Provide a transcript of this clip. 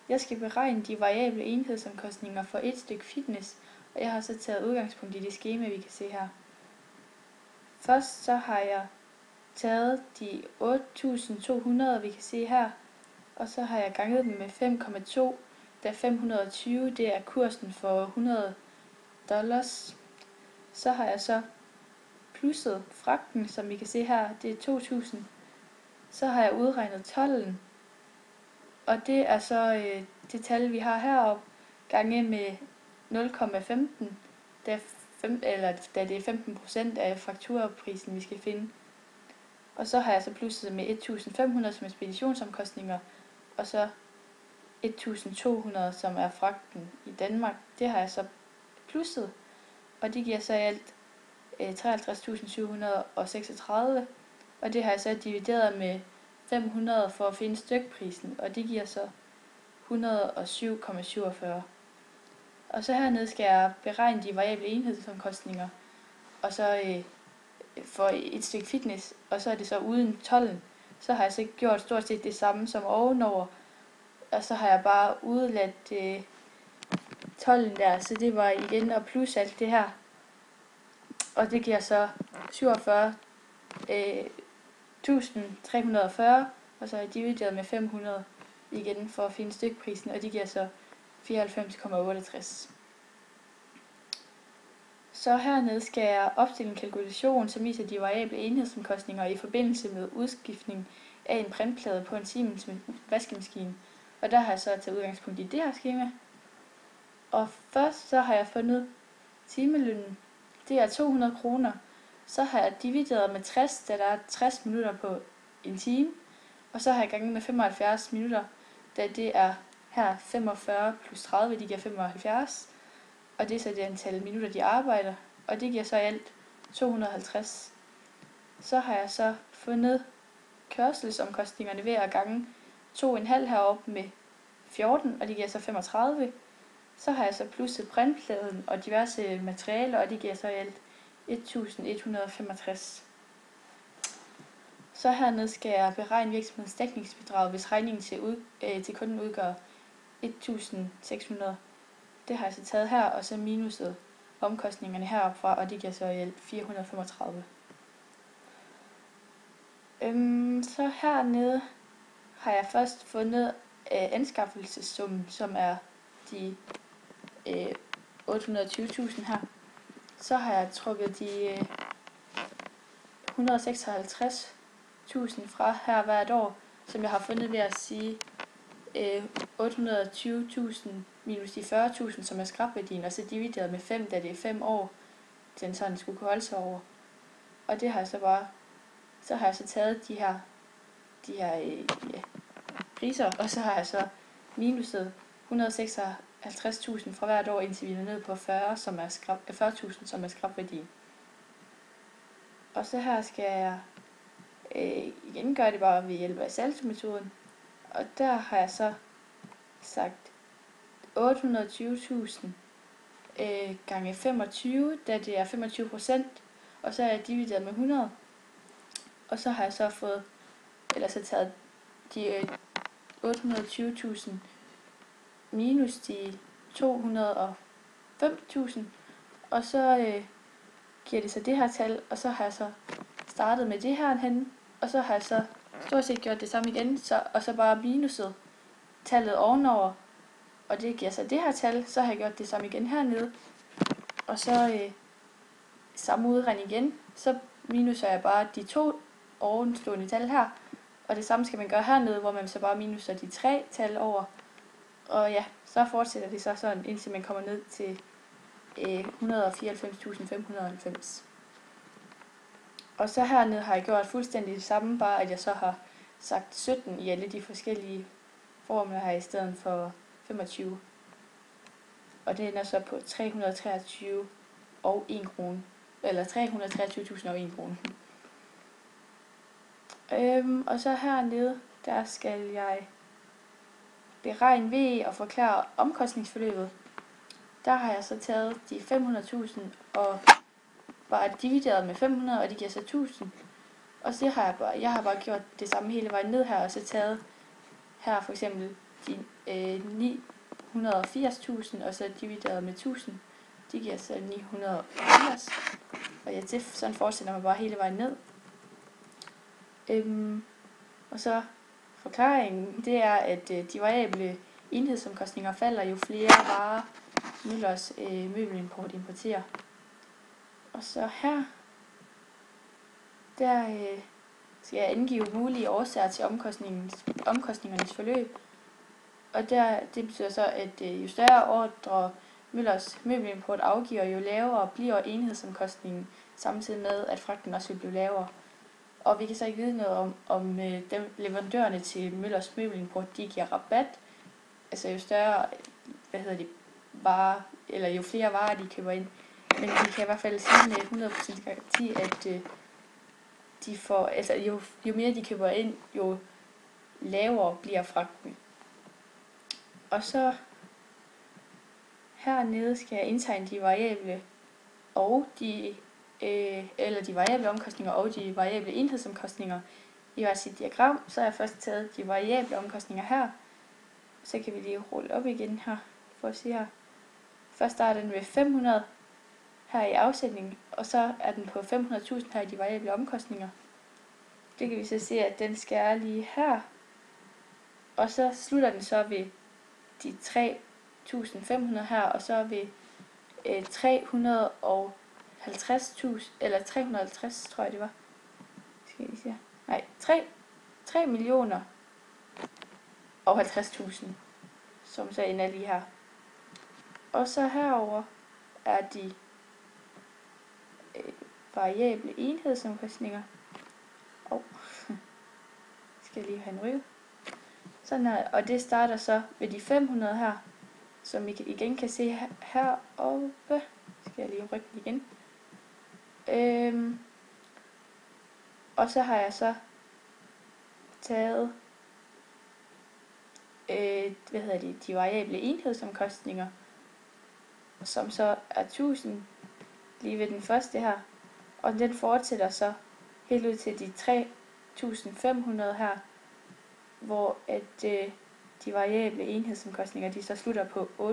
Jeg skal beregne de variable enhedsomkostninger for et stykke fitness, og jeg har så taget udgangspunkt i det skema, vi kan se her. Først så har jeg taget de 8.200, vi kan se her, og så har jeg ganget dem med 5,2, da 520 det er kursen for $100. Så har jeg så plusset fragten, som vi kan se her, det er 2.000. Så har jeg udregnet tolden, og det er så det tal, vi har heroppe, gange med 0,15, da det er 15% af fakturaprisen, vi skal finde. Og så har jeg så plusset med 1.500 som er speditionsomkostninger, og så 1.200 som er fragten i Danmark. Det har jeg så plusset, og det giver så i alt 53.736, og det har jeg så divideret med 500 for at finde stykprisen, og det giver så 107,47. Og så hernede skal jeg beregne de variable enhedsomkostninger, og så for et stykke fitness, og så er det så uden tolden. Så har jeg så gjort stort set det samme som ovenover, og så har jeg bare udeladt tolden der, så det var igen at plus alt det her. Og det giver så 47.340, og så har jeg divideret med 500 igen for at finde stykprisen, og det giver så 94,68. Så hernede skal jeg opstille en kalkulation, som viser de variable enhedsomkostninger i forbindelse med udskiftning af en printplade på en Siemens vaskemaskine. Og der har jeg så taget udgangspunkt i det her skema. Og først så har jeg fundet timelønnen. Det er 200 kroner. Så har jeg divideret med 60, da der er 60 minutter på en time. Og så har jeg ganget med 75 minutter, da det er her 45 plus 30, det giver 75. Og det er så det antal minutter, de arbejder. Og det giver så i alt 250. Så har jeg så fundet kørselsomkostningerne ved at gange 2,5 heroppe med 14, og det giver så 35. Så har jeg så plusset printpladen og diverse materialer, og det giver så i alt 1165. Så hernede skal jeg beregne virksomhedens dækningsbidrag, hvis regningen til kunden udgør 1600. Det har jeg så taget her, og så minuset omkostningerne heroppe fra, og det giver så i alt 435. Så hernede har jeg først fundet anskaffelsessummen, som er de 820.000 her. Så har jeg trukket de 156.000 fra her hvert år, som jeg har fundet ved at sige 820.000 minus de 40.000, som er skrapværdien, og så divideret med 5, da det er 5 år, den sådan skulle kunne holde sig over. Og det har jeg så bare, så har jeg så taget de her priser, og så har jeg så minuset 156.000 fra hvert år, indtil vi er nede på 40.000, som er skrapværdien. Og så her skal jeg igen gøre det bare ved hjælp af saltometoden. Og der har jeg så sagt 820.000 gange 25, da det er 25%, og så er jeg divideret med 100. Og så har jeg så taget de 820.000 minus de 205.000, og så giver det så det her tal, og så har jeg så startet med det her henne, og så har jeg så stort set gjort det samme igen, og så bare minuset tallet ovenover, og det giver så det her tal, så har jeg gjort det samme igen hernede, og så samme udregning igen, så minuser jeg bare de 2 ovenstående tal her, og det samme skal man gøre hernede, hvor man så bare minuser de 3 tal over, og ja, så fortsætter det så sådan, indtil man kommer ned til 194.590. Og så hernede har jeg gjort fuldstændig det samme, bare at jeg så har sagt 17 i alle de forskellige formler her i stedet for 25. Og det ender så på 323 og 1 krone. Eller 323.001 krone. Og så hernede, der skal jeg beregne VE og forklare omkostningsforløbet. Der har jeg så taget de 500.000 og bare divideret med 500, og det giver så 1000. Og så har jeg har bare gjort det samme hele vejen ned her, og så taget her for eksempel de 980.000, og så divideret med 1000, det giver så 980. Og ja, det sådan fortsætter man bare hele vejen ned. Og så forklaringen, det er, at de variable enhedsomkostninger falder, jo flere varer Møllers møbelimport importerer. Og så her, der skal jeg angive mulige årsager til omkostningernes forløb. Og det betyder så, at jo større ordre Møllers møbelimport afgiver, jo lavere bliver enhedsomkostningen, samtidig med, at fragten også vil blive lavere. Og vi kan så ikke vide noget om dem leverandørerne til Møllers møbelimport, de giver rabat. Altså jo større, varer, eller jo flere varer de køber ind. Men vi kan i hvert fald sige med 100% garanti, at de får, altså jo mere de køber ind, jo lavere bliver fragten. Og så hernede skal jeg indtegne de variable og de variable omkostninger og de variable enhedsomkostninger i hvert sit diagram. Så har jeg først taget de variable omkostninger her. Så kan vi lige rulle op igen her for at se her. Først starter den ved 500 her i afsætningen, og så er den på 500.000 her i de variable omkostninger. Det kan vi så se, at den skal lige her. Og så slutter den så ved de 3.500 her, og så ved 350.000, eller 350, tror jeg det var. Skal jeg lige se. Nej, 3 millioner og 50.000, som så ender lige her. Og så herover er de variable enhedsomkostninger. Skal jeg lige have en ryge. Sådan her, og det starter så ved de 500 her, som I igen kan se heroppe. Skal jeg lige rykke den igen. Og så har jeg så taget de variable enhedsomkostninger, som så er 1000 lige ved den første her, og den fortsætter så helt ud til de 3500 her, hvor at de variable enhedsomkostninger, de så slutter på 871,43.